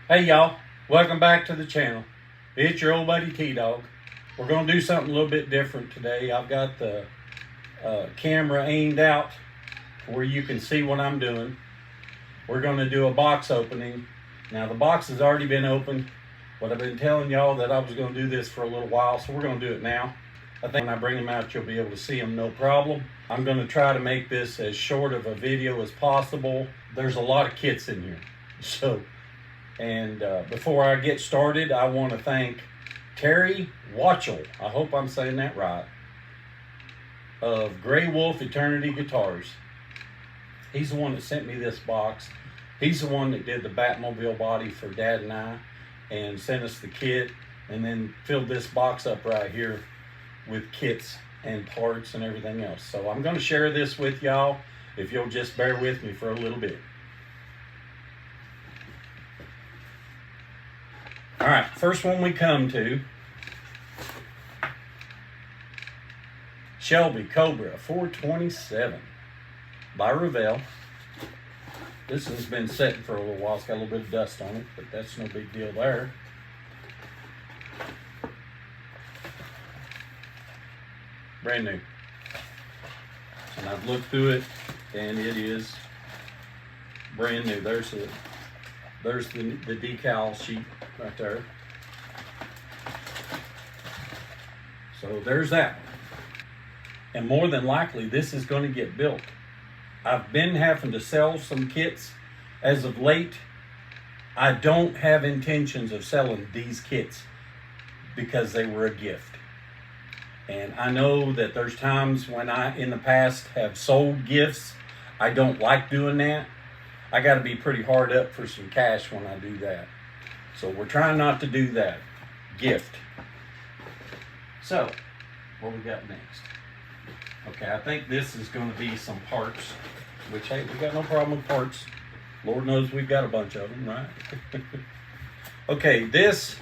Hey y'all, welcome back to the channel. It's your old buddy T-Dawg. We're going to do something a little bit different today. I've got the camera aimed out where you can see what I'm doing. We're going to do a box opening. Now the box has already been opened, but I've been telling y'all that I was going to do this for a little while, so we're going to do it now. I think when I bring them out, you'll be able to see them no problem. I'm going to try to make this as short of a video as possible. There's a lot of kits in here, so... And before I get started, I want to thank Terry Hatchell, I hope I'm saying that right, of Grey Wolf Eternity Guitars. He's the one that sent me this box. He's the one that did the Batmobile body for Dad and I and sent us the kit and then filled this box up right here with kits and parts and everything else. So I'm going to share this with y'all if you'll just bear with me for a little bit. All right, first one we come to, Shelby Cobra 427 by Revell. This has been sitting for a little while. It's got a little bit of dust on it, but that's no big deal there. Brand new. And I've looked through it, and it is brand new. There's the decal sheet right there. So there's that. And more than likely, this is going to get built. I've been having to sell some kits as of late. I don't have intentions of selling these kits because they were a gift. And I know that there's times when I, in the past, have sold gifts. I don't like doing that. I got to be pretty hard up for some cash when I do that. So we're trying not to do that. Gift. So, what we got next? Okay, I think this is going to be some parts, which, hey, we got no problem with parts. Lord knows we've got a bunch of them, right? Okay, this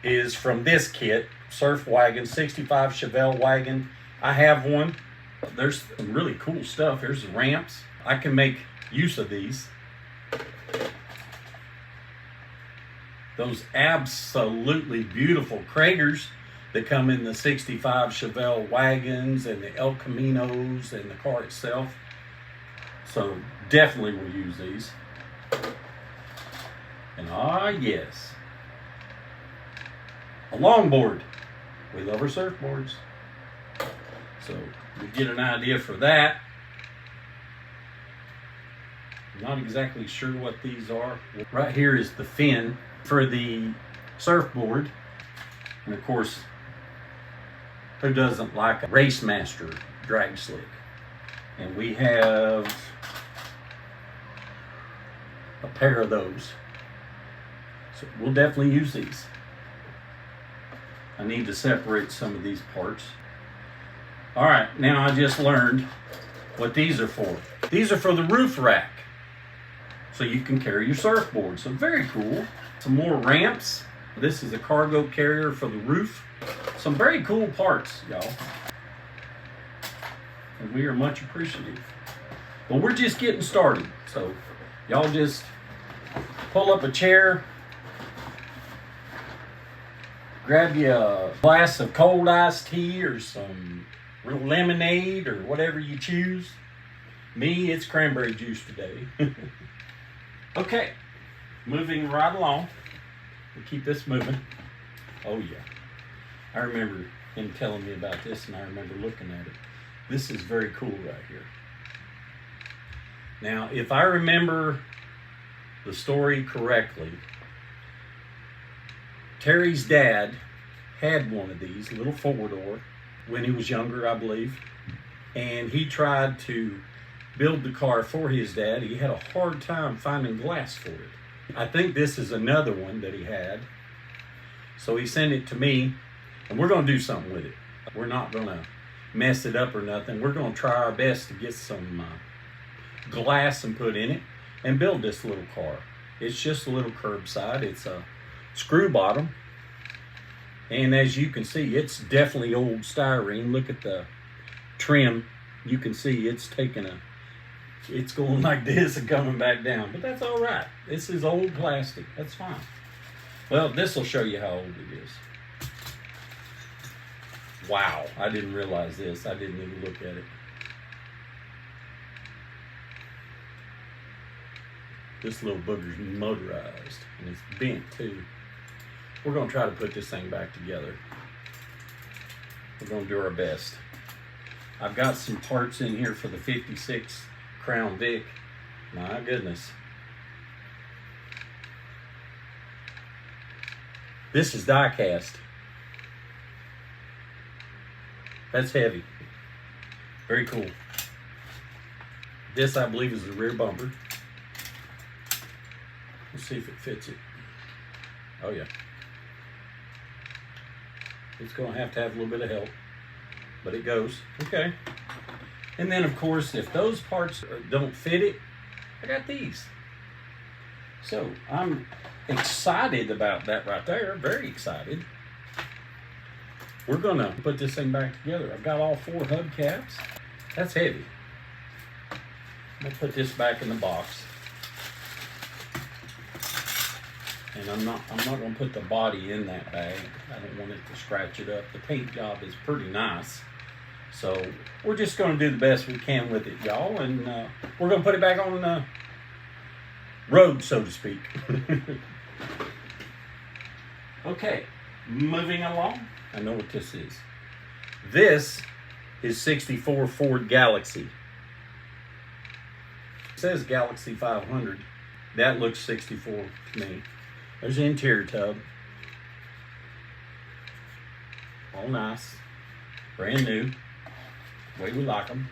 is from this kit, Surf Wagon, 65 Chevelle wagon. I have one. There's some really cool stuff. Here's the ramps. I can make use of these. Those absolutely beautiful Kragers that come in the 65 Chevelle wagons and the El Caminos and the car itself. So definitely will use these. And yes, a longboard. We love our surfboards. So you get an idea for that. Not exactly sure what these are. Right here is the fin for the surfboard. And of course, who doesn't like a Race Master drag slick? And we have a pair of those. So we'll definitely use these. I need to separate some of these parts. All right, now I just learned what these are for. These are for the roof rack, so you can carry your surfboard. So very cool. Some more ramps. This is a cargo carrier for the roof. Some very cool parts, y'all. And we are much appreciative. But we're just getting started. So y'all just pull up a chair, grab you a glass of cold iced tea or some real lemonade or whatever you choose. Me, it's cranberry juice today. Okay, moving right along. We'll keep this moving. Oh yeah. I remember him telling me about this and I remember looking at it. This is very cool right here. Now, if I remember the story correctly, Terry's dad had one of these, little four-door, when he was younger, I believe. And he tried to build the car for his dad. He had a hard time finding glass for it. I think this is another one that he had. So he sent it to me, and we're going to do something with it. We're not going to mess it up or nothing. We're going to try our best to get some glass and put in it and build this little car. It's just a little curbside. It's a screw bottom. And as you can see, it's definitely old styrene. Look at the trim. You can see it's taken a it's going like this and coming back down. But that's all right. This is old plastic. That's fine. Well, this will show you how old it is. Wow, I didn't realize this. I didn't even look at it. This little booger's motorized, and it's bent too. We're going to try to put this thing back together. We're going to do our best. I've got some parts in here for the 56 Crown Vic. My goodness. This is die cast. That's heavy. Very cool. This, I believe, is the rear bumper. Let's see if it fits it. Oh, yeah. It's going to have a little bit of help, but it goes. Okay. And then, of course, if those parts don't fit it, I got these. So, I'm excited about that right there. Very excited. We're going to put this thing back together. I've got all 4 hubcaps. That's heavy. I'm going to put this back in the box. And I'm not going to put the body in that bag. I don't want it to scratch it up. The paint job is pretty nice. So we're just going to do the best we can with it, y'all. And we're going to put it back on the road, so to speak. Okay, moving along. I know what this is. This is 64 Ford Galaxy. It says Galaxy 500. That looks 64 to me. There's the interior tub. All nice. Brand new. The way we like them.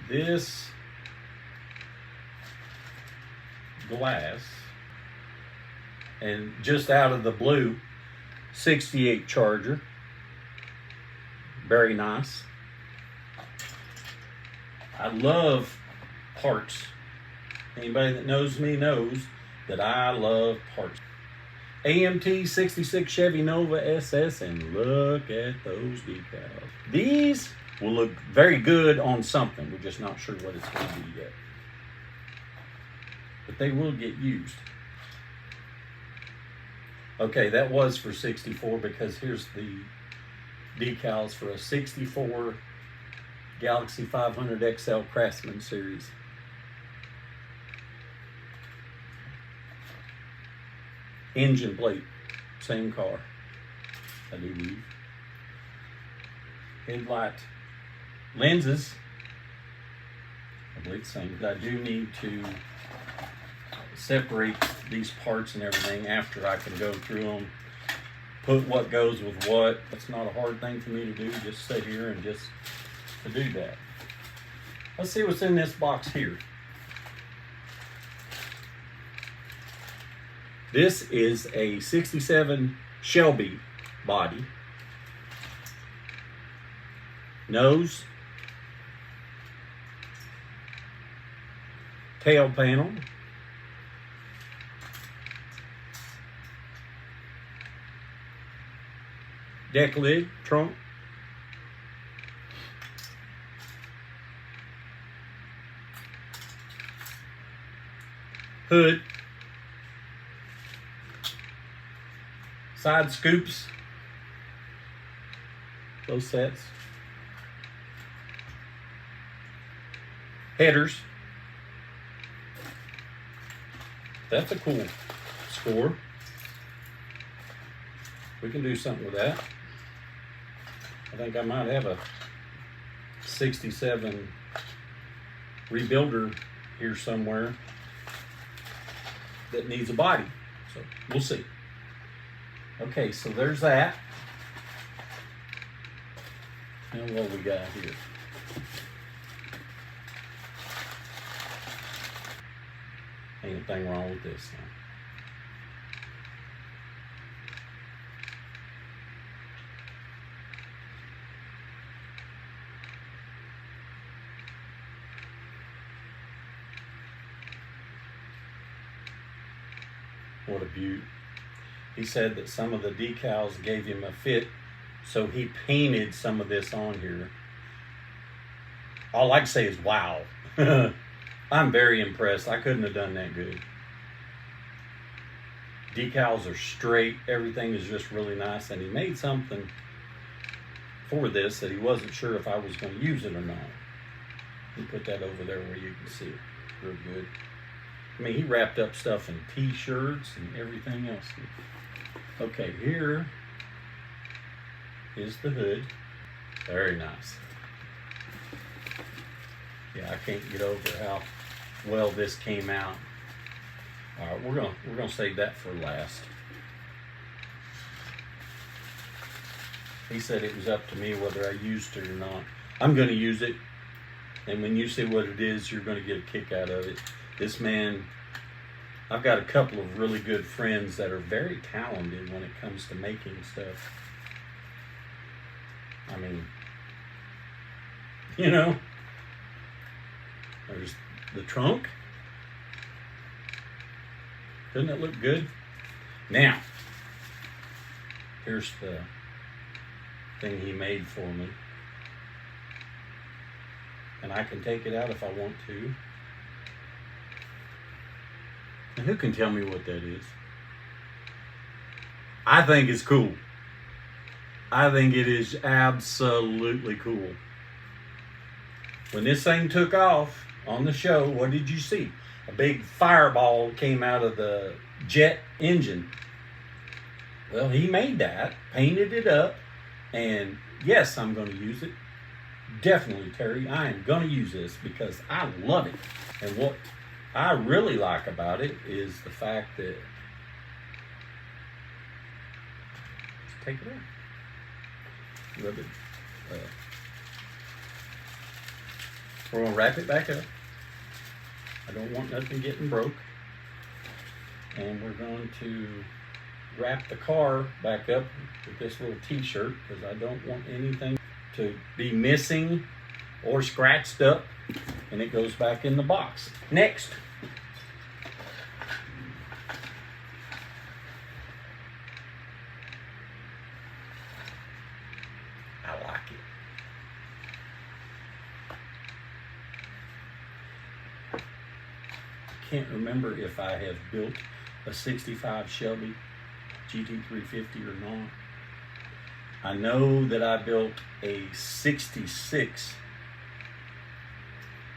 This glass. And just out of the blue, 68 Charger. Very nice. I love parts. Anybody that knows me knows that I love parts. AMT 66 Chevy Nova SS, and look at those decals. These will look very good on something. We're just not sure what it's going to be yet. But they will get used. Okay, that was for 64 because here's the decals for a 64 Galaxy 500 XL Craftsman Series. Engine plate, same car, I do believe. Headlight lenses, I believe the same. I do need to separate these parts and everything after I can go through them, put what goes with what. That's not a hard thing for me to do, just sit here and just to do that. Let's see what's in this box here. This is a 67 Shelby body. Nose. Tail panel. Deck lid, trunk. Hood. Side scoops. Those sets. Headers. That's a cool score. We can do something with that. I think I might have a 67 rebuilder here somewhere that needs a body. So we'll see. Okay, so there's that. Now what we got here? Ain't a thing wrong with this now. What a beaut. He said that some of the decals gave him a fit, so he painted some of this on here. All I can say is wow. I'm very impressed. I couldn't have done that good. Decals are straight. Everything is just really nice. And he made something for this that he wasn't sure if I was going to use it or not. He put that over there where you can see it real good. I mean, he wrapped up stuff in t-shirts and everything else. Okay, here is the hood. Very nice. Yeah, I can't get over how well this came out. All right, we're gonna save that for last. He said it was up to me whether I used it or not. I'm gonna use it, and when you see what it is, you're gonna get a kick out of it. This man, I've got a couple of really good friends that are very talented when it comes to making stuff. I mean, you know, there's the trunk. Doesn't it look good? Now, here's the thing he made for me. And I can take it out if I want to. And who can tell me what that is? I think it's cool. I think it is absolutely cool. When this thing took off on the show, what did you see? A big fireball came out of the jet engine. Well, he made that, painted it up, and yes, I'm going to use it. Definitely, Terry, I am going to use this because I love it. And what I really like about it is the fact that, let's take it off. Rub it. We're going to wrap it back up. I don't want nothing getting broke. And we're going to wrap the car back up with this little t-shirt because I don't want anything to be missing or scratched up, and it goes back in the box. Next, I like it. I can't remember if I have built a 65 Shelby GT350 or not. I know that I built a 66,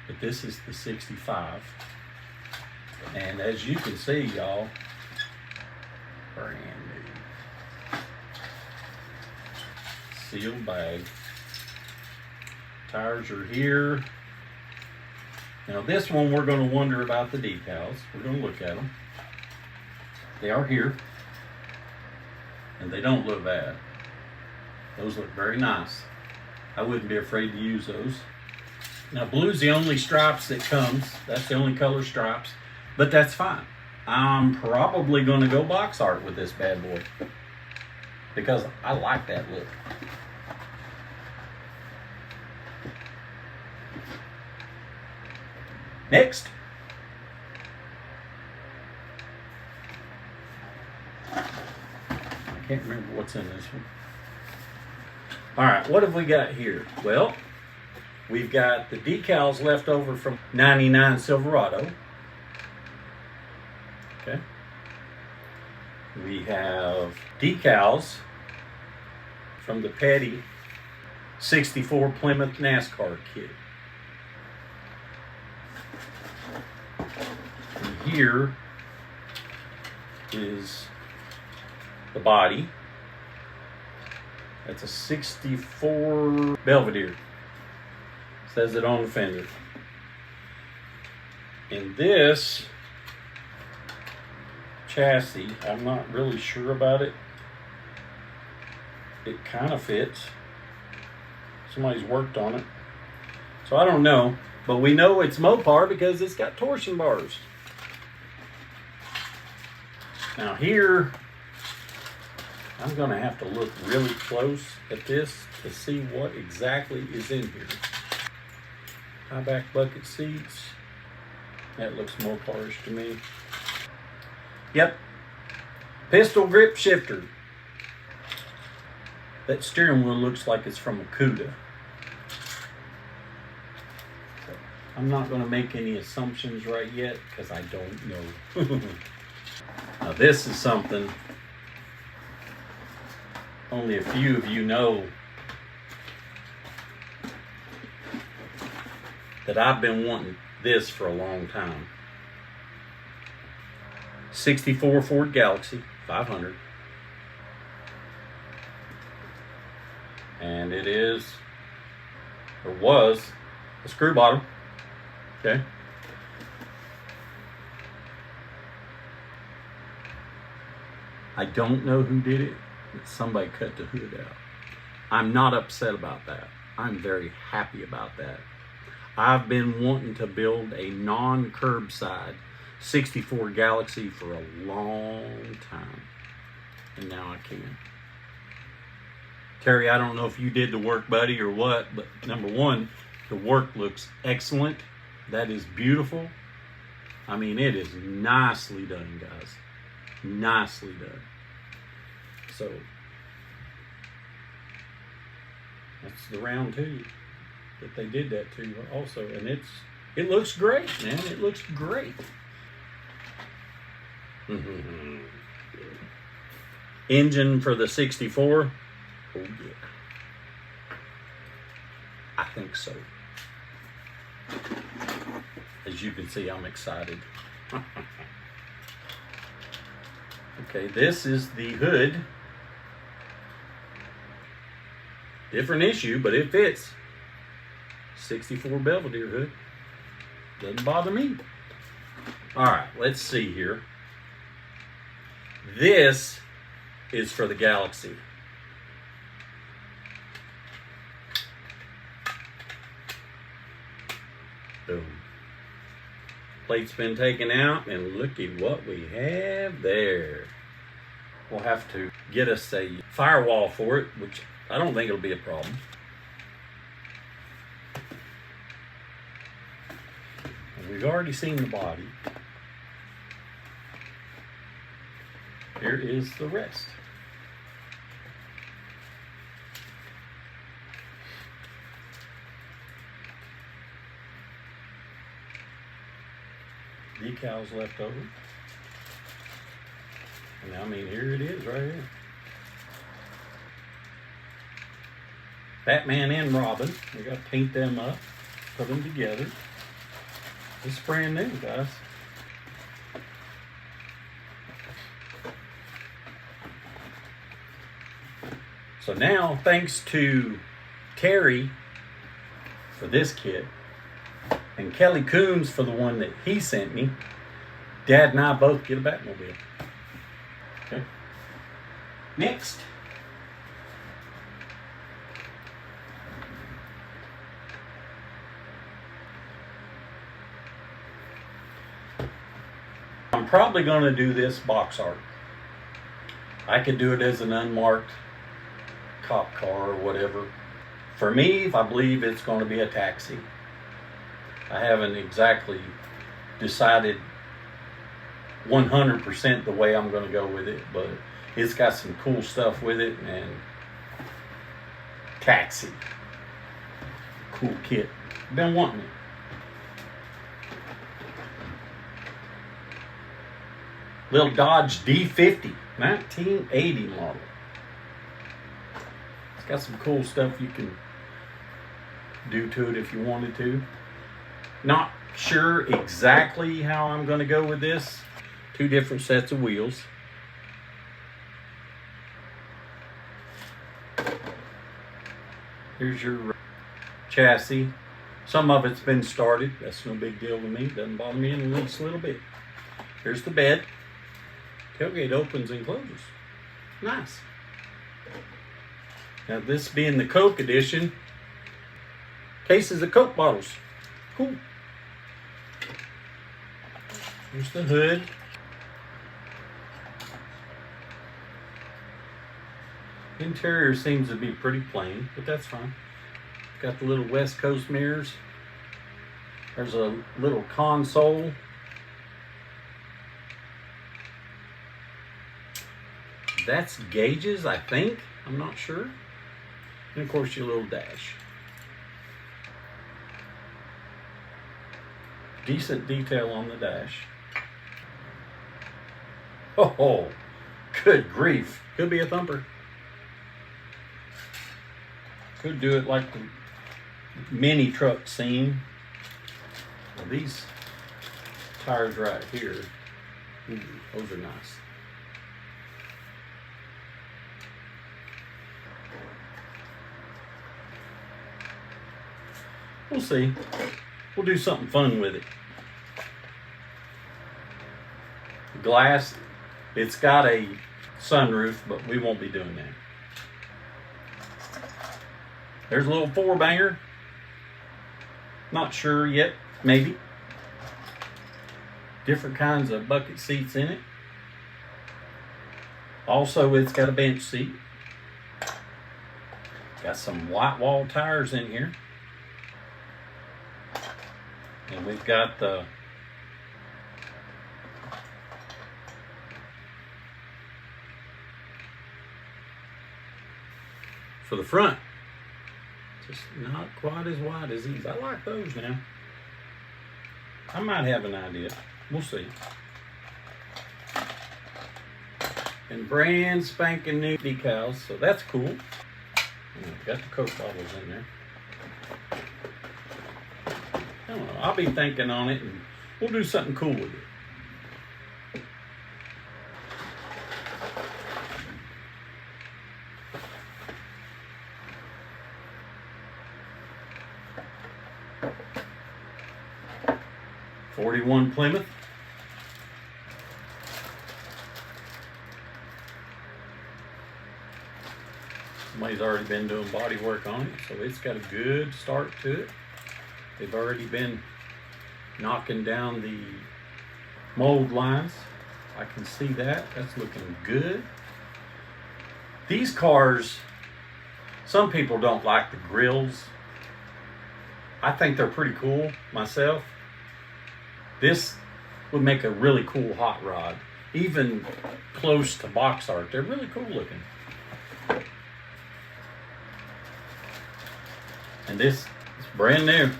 but this is the 65. And as you can see, y'all, brand new. Sealed bag. Tires are here. Now this one, we're going to wonder about the decals. We're going to look at them. They are here, and they don't look bad. Those look very nice. I wouldn't be afraid to use those. Now blue's the only stripes that comes. That's the only color stripes, but that's fine. I'm probably going to go box art with this bad boy because I like that look. Next. I can't remember what's in this one. All right, what have we got here? Well, we've got the decals left over from 99 Silverado. Okay. We have decals from the Petty 64 Plymouth NASCAR kit. And here is the body. That's a 64 Belvedere. Says it on the fender. And this chassis, I'm not really sure about it. It kind of fits. Somebody's worked on it. So I don't know. But we know it's Mopar because it's got torsion bars. Now here, I'm going to have to look really close at this to see what exactly is in here. High back bucket seats. That looks Mopar-ish to me. Yep. Pistol grip shifter. That steering wheel looks like it's from a Cuda. I'm not going to make any assumptions right yet because I don't know. Now this is something only a few of you know, that I've been wanting this for a long time. 64 Ford Galaxy 500. And it is, or was, a screw bottom. Okay. I don't know who did it, but somebody cut the hood out. I'm not upset about that. I'm very happy about that. I've been wanting to build a non-curbside 64 Galaxy for a long time, and now I can. Terry, I don't know if you did the work, buddy, or what, but number one, the work looks excellent. That is beautiful. I mean, it is nicely done, guys. Nicely done. So, that's the round two that they did that to also. And it looks great, man. It looks great. Engine for the 64. Oh, yeah. I think so. As you can see, I'm excited. Okay, this is the hood. Different issue, but it fits. 64 Belvedere hood. Doesn't bother me. All right, let's see here. This is for the Galaxy. Boom. Plate's been taken out, and look at what we have there. We'll have to get us a firewall for it, which I don't think it'll be a problem. And we've already seen the body. Here is the rest. Decals left over. And I mean, here it is right here. Batman and Robin. We got to paint them up, put them together. It's brand new, guys. So now, thanks to Terry for this kit, and Kelly Coombs for the one that he sent me, Dad and I both get a Batmobile. Okay. Next. I'm probably going to do this box art. I could do it as an unmarked cop car or whatever. For me, I believe it's going to be a taxi. I haven't exactly decided 100% the way I'm going to go with it, but it's got some cool stuff with it, and taxi. Cool kit. Been wanting it. Little Dodge D50, 1980 model. It's got some cool stuff you can do to it if you wanted to. Not sure exactly how I'm going to go with this. Two different sets of wheels. Here's your chassis. Some of it's been started. That's no big deal to me. Doesn't bother me in the least little bit. Here's the bed. Tailgate opens and closes. Nice. Now this being the Coke edition, cases of Coke bottles. Cool. Here's the hood. Interior seems to be pretty plain, but that's fine. Got the little West Coast mirrors. There's a little console. That's gauges, I think. I'm not sure. And of course your little dash. decent detail on the dash. Oh, good grief. Could be a thumper. Could do it like the mini truck scene. Well, these tires right here, those are nice. We'll see. We'll do something fun with it. Glass, it's got a sunroof, but we won't be doing that. There's a little 4-banger. Not sure yet, maybe. Different kinds of bucket seats in it. Also, it's got a bench seat. Got some white wall tires in here. And we've got the for the front, just not quite as wide as these. I like those now. I might have an idea. We'll see. And brand spanking new decals, so that's cool. Got the Coke bottles in there. I don't know. I'll be thinking on it, and we'll do something cool with it. '41 Plymouth. Somebody's already been doing body work on it, so it's got a good start to it. They've already been knocking down the mold lines. I can see that. That's looking good. These cars, some people don't like the grills. I think they're pretty cool myself. This would make a really cool hot rod, even close to box art. They're really cool looking. And this is brand new.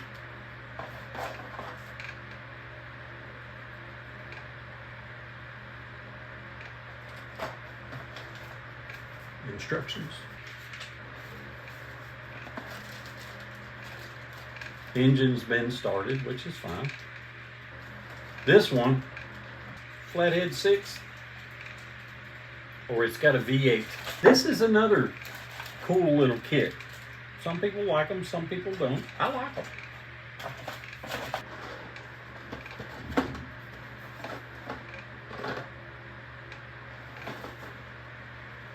Instructions. The engine's been started, which is fine. This one, flathead 6, or it's got a V8. This is another cool little kit. Some people like them, some people don't. I like them.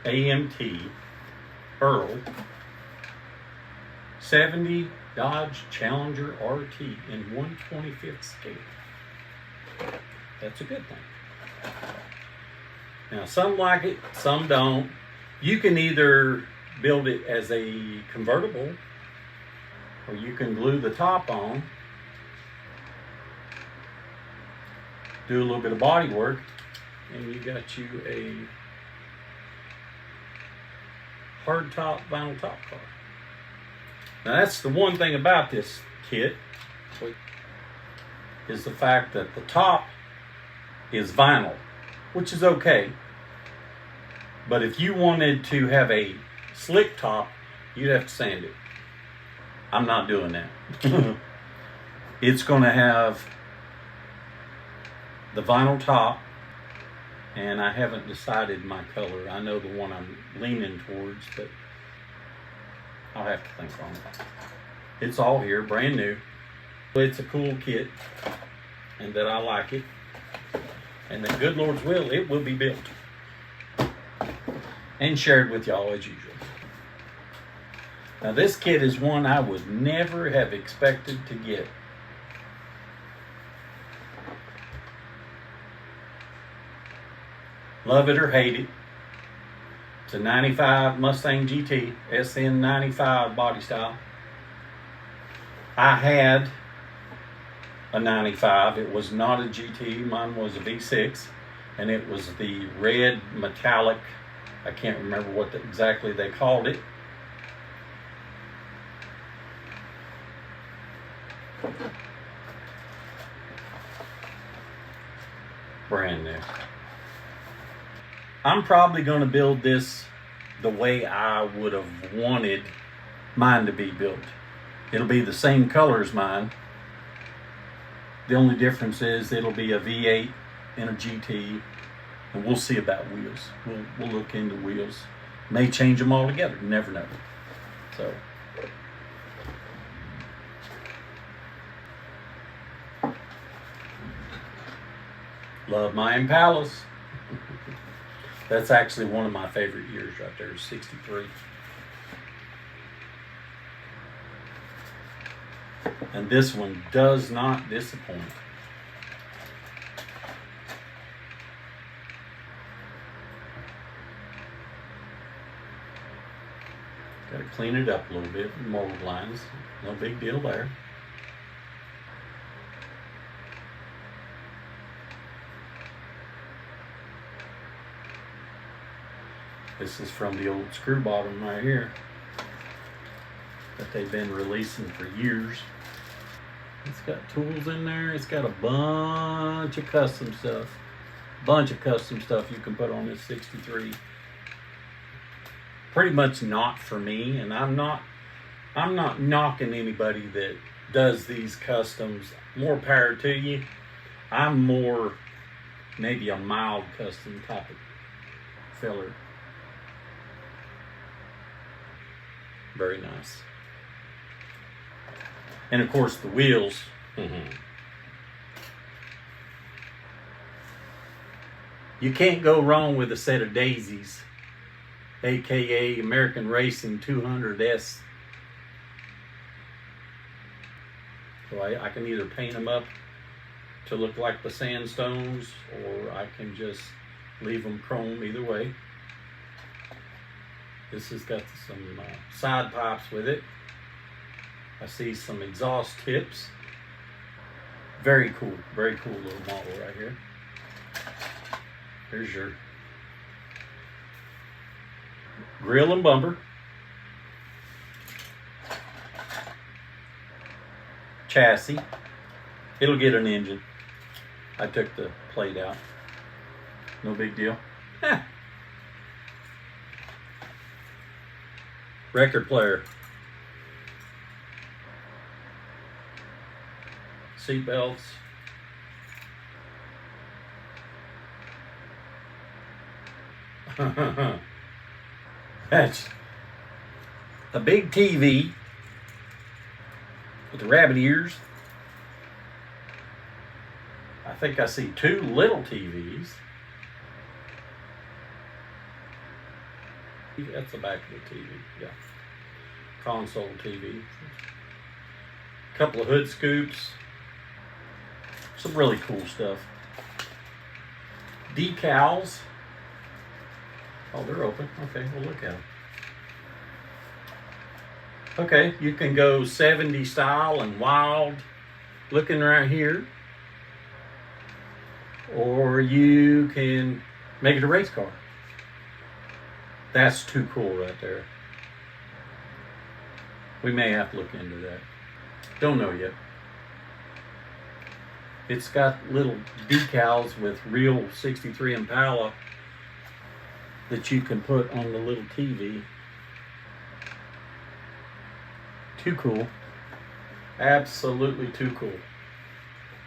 AMT Earl 70 Dodge Challenger RT in 1/25th scale. That's a good thing. Now, some like it, some don't. You can either build it as a convertible, or you can glue the top on, do a little bit of body work, and you got you a hard top, vinyl top car. Now, that's the one thing about this kit, is the fact that the top is vinyl, which is okay. But if you wanted to have a slick top, you'd have to sand it. I'm not doing that. It's going to have the vinyl top, and I haven't decided my color. I know the one I'm leaning towards, but I'll have to think on it. It's all here, brand new. It's a cool kit, and that I like it. And the good Lord's will, it will be built and shared with y'all as usual. Now, this kit is one I would never have expected to get. Love it or hate it. It's a 95 Mustang GT, SN 95 body style. I had a 95. It was not a GT. Mine was a V6, and it was the red metallic. I can't remember what exactly they called it. Brand new. I'm probably going to build this the way I would have wanted mine to be built. It'll be the same color as mine. The only difference is it'll be a V8 and a GT, and we'll see about wheels. We'll look into wheels. May change them all together. You never know. So. Love my Impalas. That's actually one of my favorite years right there, 63. And this one does not disappoint. Got to clean it up a little bit, mold lines. No big deal there. This is from the old screw bottom right here that they've been releasing for years. It's got tools in there. It's got a bunch of custom stuff. Bunch of custom stuff you can put on this 63. Pretty much not for me, and I'm not knocking anybody that does these customs. More power to you. I'm more maybe a mild custom type of filler. Very nice. And of course the wheels. You can't go wrong with a set of daisies, aka American Racing 200S. So I can either paint them up to look like the sandstones, or I can just leave them chrome, either way. This has got some side pipes with it. I see some exhaust tips. Very cool little model right here. Here's your grill and bumper. Chassis. It'll get an engine. I took the plate out. No big deal. Record player. Seat belts. That's a big TV with the rabbit ears. I think I see two little TVs. That's the back of the TV, yeah. Console TV. A couple of hood scoops. Some really cool stuff. Decals. Oh, they're open. Okay, we'll look at them. Okay, you can go 70 style and wild looking right here. Or you can make it a race car. That's too cool right there. We may have to look into that. Don't know yet. It's got little decals with real 63 Impala that you can put on the little TV. Too cool. Absolutely too cool.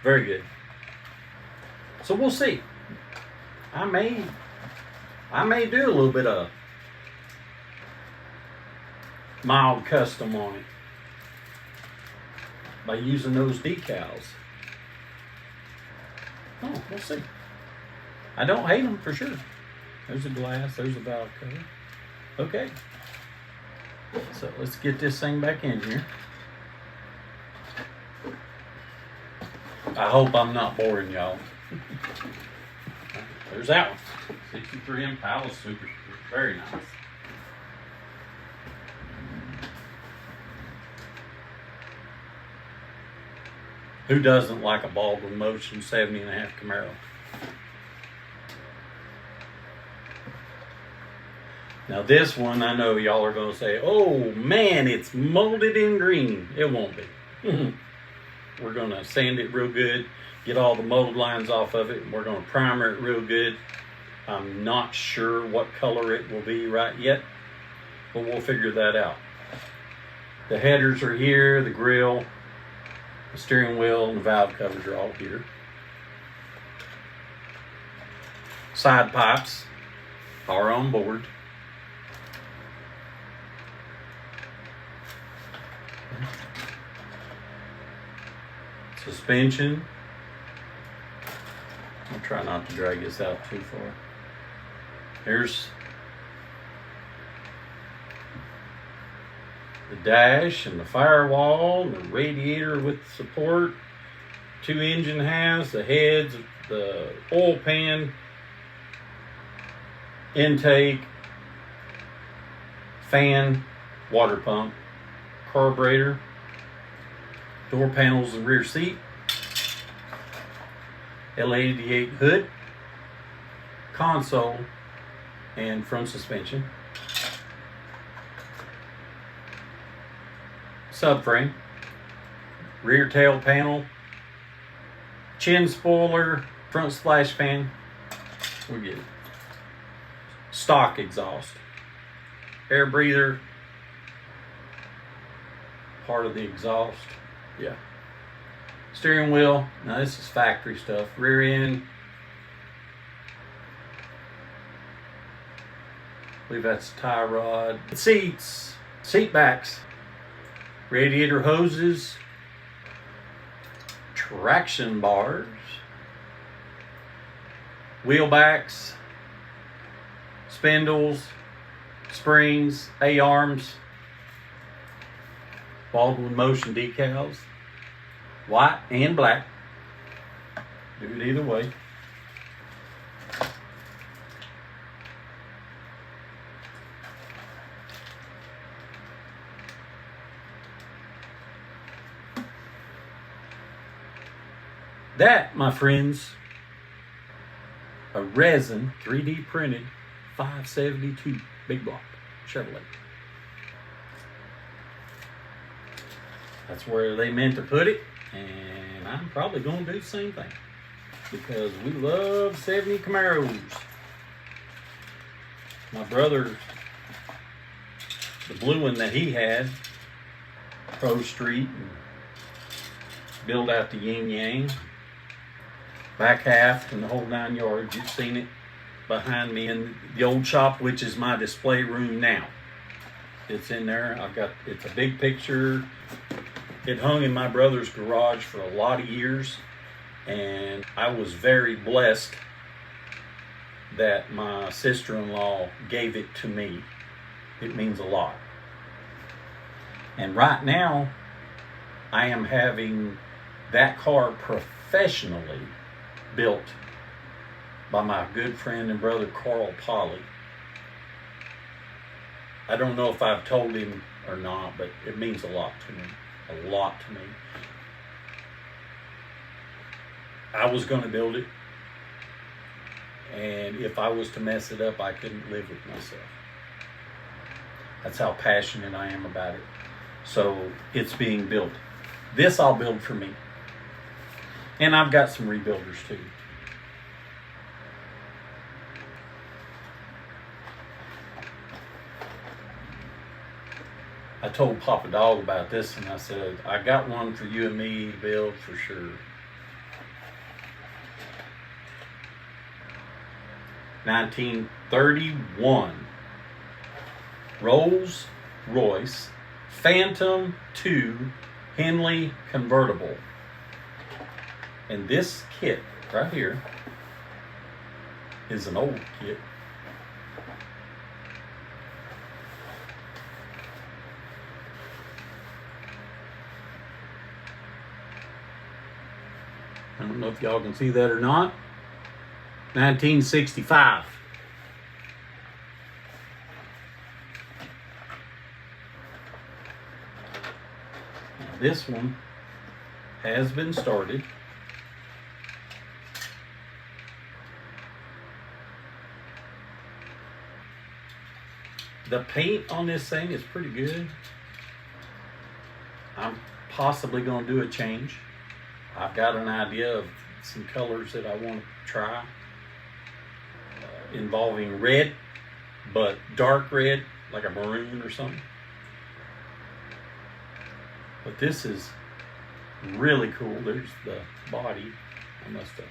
Very good. So we'll see. I may do a little bit of mild custom on it by using those decals. Oh, we'll see. I don't hate them for sure. There's a glass, there's a valve cover. Okay. So let's get this thing back in here. I hope I'm not boring y'all. There's that one. 63 Impala Super. Very nice. Who doesn't like a Baldwin Motion 70.5 Camaro? Now this one, I know y'all are going to say, oh man, it's molded in green. It won't be. We're going to sand it real good, get all the mold lines off of it, and we're going to primer it real good. I'm not sure what color it will be right yet, but we'll figure that out. The headers are here, the grill, the steering wheel, and the valve covers are all here. Side pipes are on board. Suspension. I'll try not to drag this out too far. Here's the dash and the firewall and the radiator with support. 2 engine halves, the heads, the oil pan, intake, fan, water pump, carburetor, door panels and rear seat, L88 hood, console, and front suspension, subframe, rear tail panel, chin spoiler, front splash fan. We get it. Stock exhaust, air breather, part of the exhaust. Yeah. Steering wheel. Now this is factory stuff. Rear end. I believe that's tie rod. Seats. Seat backs. Radiator hoses. Traction bars. Wheel backs. Spindles. Springs. A-arms. Baldwin Motion decals, white and black. Do it either way. That, my friends, a resin 3D printed 572 big block Chevrolet. That's where they meant to put it, and I'm probably going to do the same thing because we love 70 Camaros. My brother, the blue one that he had, Pro Street, and built out the yin yang, back half and the whole 9 yards. You've seen it behind me in the old shop, which is my display room now. It's in there. It's a big picture. It hung in my brother's garage for a lot of years, and I was very blessed that my sister-in-law gave it to me. It means a lot. And right now, I am having that car professionally built by my good friend and brother Carl Polly. I don't know if I've told him or not, but it means a lot to me. A lot to me. I was going to build it, and if I was to mess it up, I couldn't live with myself. That's how passionate I am about it. So it's being built. This I'll build for me, and I've got some rebuilders too. I told Papa Dog about this, and I said, I got one for you and me to build for sure. 1931 Rolls Royce Phantom 2 Henley convertible. And this kit right here is an old kit. I don't know if y'all can see that or not. 1965. Now this one has been started. The paint on this thing is pretty good. I'm possibly going to do a change. I've got an idea of some colors that I want to try involving red, but dark red, like a maroon or something. But this is really cool. There's the body. I must have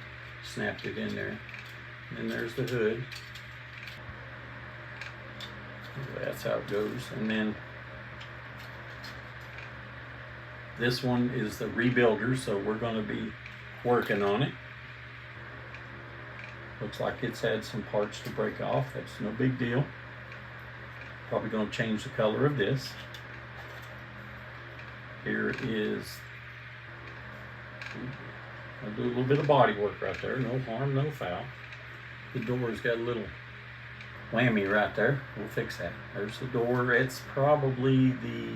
snapped it in there. And then there's the hood. That's how it goes. And then this one is the rebuilder, so we're going to be working on it. Looks like it's had some parts to break off. That's no big deal. Probably going to change the color of this. Here is, I'll do a little bit of body work right there. No harm, no foul. The door's got a little whammy right there. We'll fix that. There's the door. It's probably the,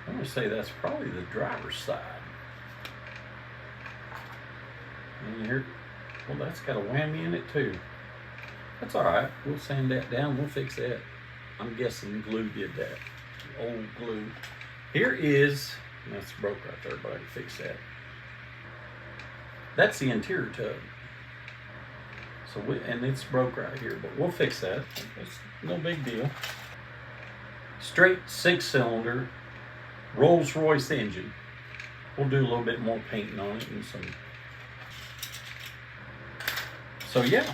I'm going to say that's probably the driver's side. And here, well, that's got a whammy in it too. That's all right. We'll sand that down. We'll fix that. I'm guessing glue did that. Old glue. Here is, that's broke right there, but I can fix that. That's the interior tub. So and it's broke right here, but we'll fix that. It's no big deal. Straight 6-cylinder Rolls-Royce engine. We'll do a little bit more painting on it and some. So yeah,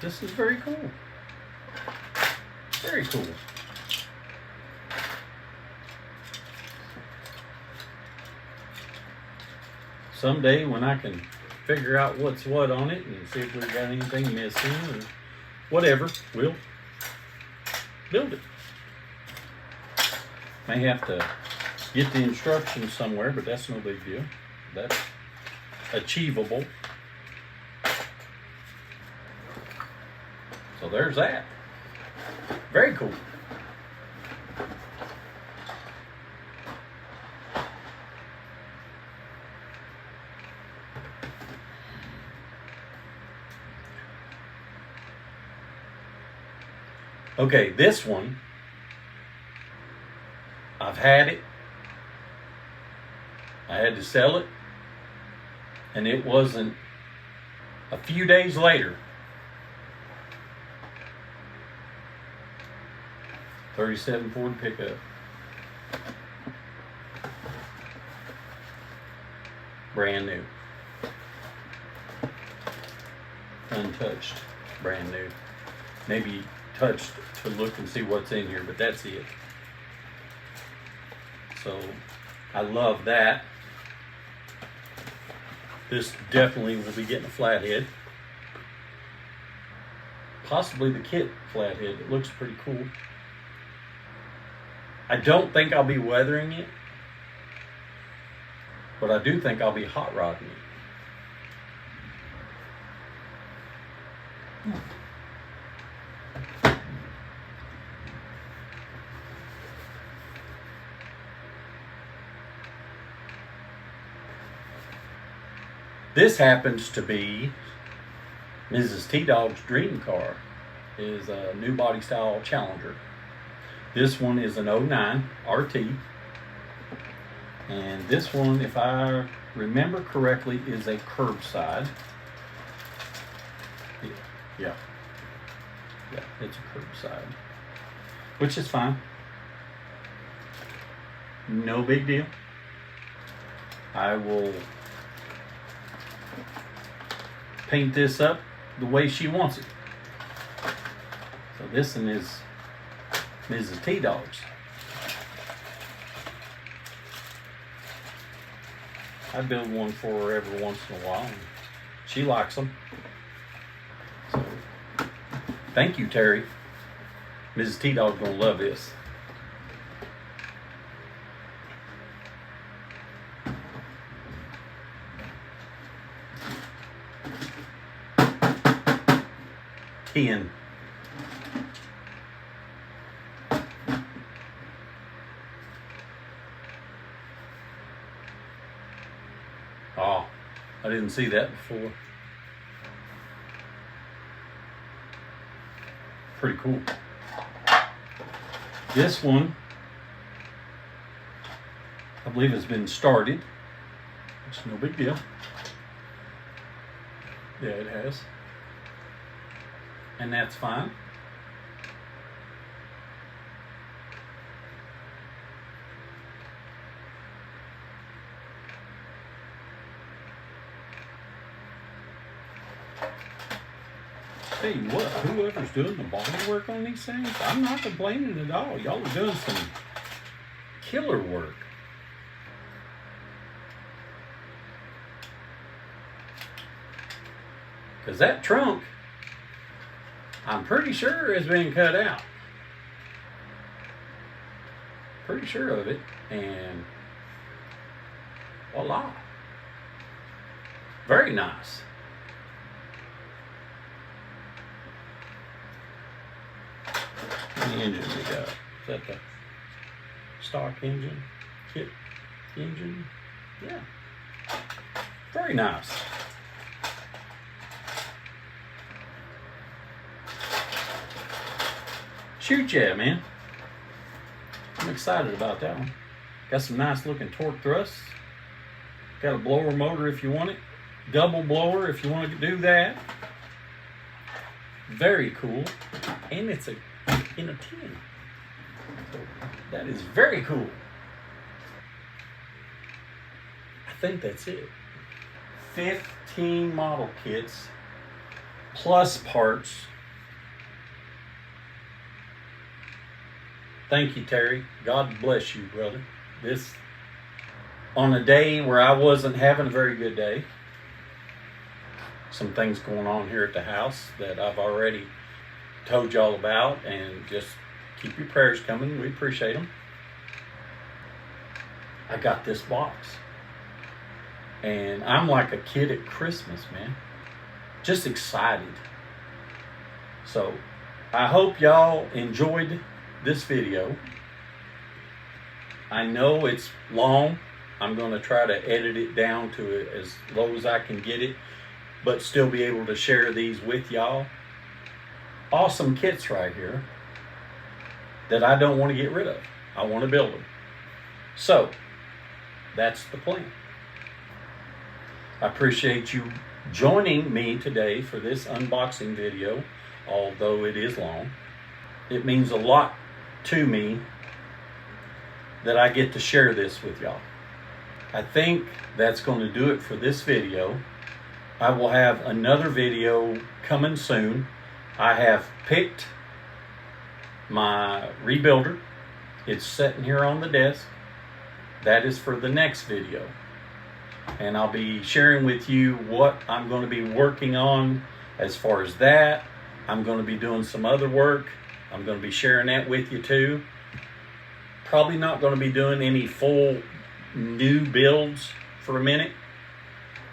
this is very cool. Very cool. Someday when I can figure out what's what on it and see if we've got anything missing or whatever, we'll build it. May have to get the instructions somewhere, but that's no big deal. That's achievable. So there's that. Very cool. Okay, this one, I've had it. I had to sell it. And it wasn't a few days later. 37 Ford pickup. Brand new. Untouched. Brand new. Maybe touched to look and see what's in here, but that's it. So I love that. This definitely will be getting a flathead. Possibly the kit flathead. It looks pretty cool. I don't think I'll be weathering it, but I do think I'll be hot rodding it. This happens to be Mrs. T-Dawg's dream car. Is a new body style Challenger. This one is an 09 RT. And this one, if I remember correctly, is a curbside. Yeah, it's a curbside. Which is fine. No big deal. I will paint this up the way she wants it. So this one is Mrs. T-Dawg's. I build one for her every once in a while, and she likes them. So, thank you, Terry. Mrs. T-Dawg's gonna love this. Ten. Oh, I didn't see that before. Pretty cool. This one, I believe it's been started. It's no big deal. Yeah, it has. And that's fine. Tell you what, whoever's doing the body work on these things, I'm not complaining at all. Y'all are doing some killer work. Because that trunk, I'm pretty sure has been cut out. Pretty sure of it. And voila. Very nice. The engine we got. Is that the stock engine? Kit engine? Yeah. Very nice. Shoot, yeah, man. I'm excited about that one. Got some nice looking torque thrusts. Got a blower motor if you want it. Double blower if you want to do that. Very cool. And it's in a tin. That is very cool. I think that's it. 15 model kits plus parts. Thank you, Terry. God bless you, brother. This, on a day where I wasn't having a very good day. Some things going on here at the house that I've already told y'all about, and just keep your prayers coming. We appreciate them. I got this box. And I'm like a kid at Christmas, man. Just excited. So, I hope y'all enjoyed this video. I know it's long. I'm going to try to edit it down to as low as I can get it, but still be able to share these with y'all. Awesome kits right here that I don't want to get rid of. I want to build them. So, that's the plan. I appreciate you joining me today for this unboxing video, although it is long. It means a lot to me that I get to share this with y'all. I think that's going to do it for this video. I will have another video coming soon. I have picked my rebuilder. It's sitting here on the desk. That is for the next video. And I'll be sharing with you what I'm going to be working on as far as that. I'm going to be doing some other work. I'm going to be sharing that with you too. Probably not going to be doing any full new builds for a minute.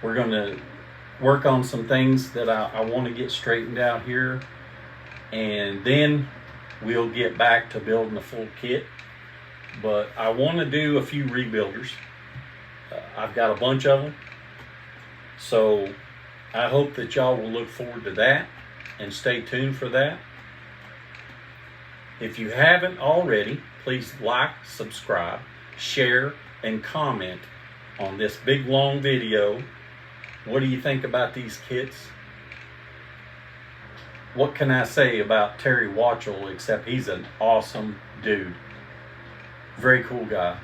We're going to work on some things that I want to get straightened out here. And then we'll get back to building a full kit. But I want to do a few rebuilders. I've got a bunch of them. So I hope that y'all will look forward to that and stay tuned for that. If you haven't already, please like, subscribe, share, and comment on this big long video. What do you think about these kits? What can I say about Terry Hatchell except he's an awesome dude. Very cool guy.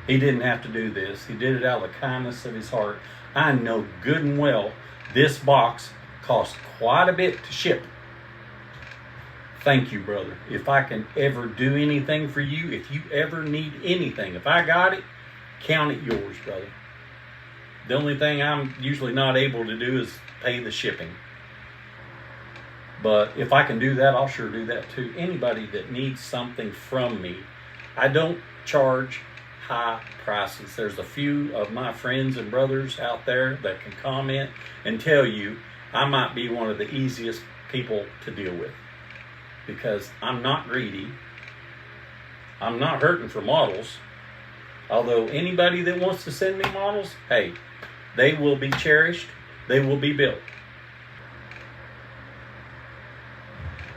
He didn't have to do this. He did it out of the kindness of his heart. I know good and well this box cost quite a bit to ship. Thank you, brother. If I can ever do anything for you, if you ever need anything, if I got it, count it yours, brother. The only thing I'm usually not able to do is pay the shipping. But if I can do that, I'll sure do that too. Anybody that needs something from me, I don't charge high prices. There's a few of my friends and brothers out there that can comment and tell you I might be one of the easiest people to deal with, because I'm not greedy. I'm not hurting for models. Although anybody that wants to send me models, hey, they will be cherished. They will be built.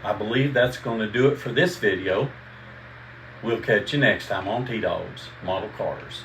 I believe that's going to do it for this video. We'll catch you next time on T-Dawg's Model Cars.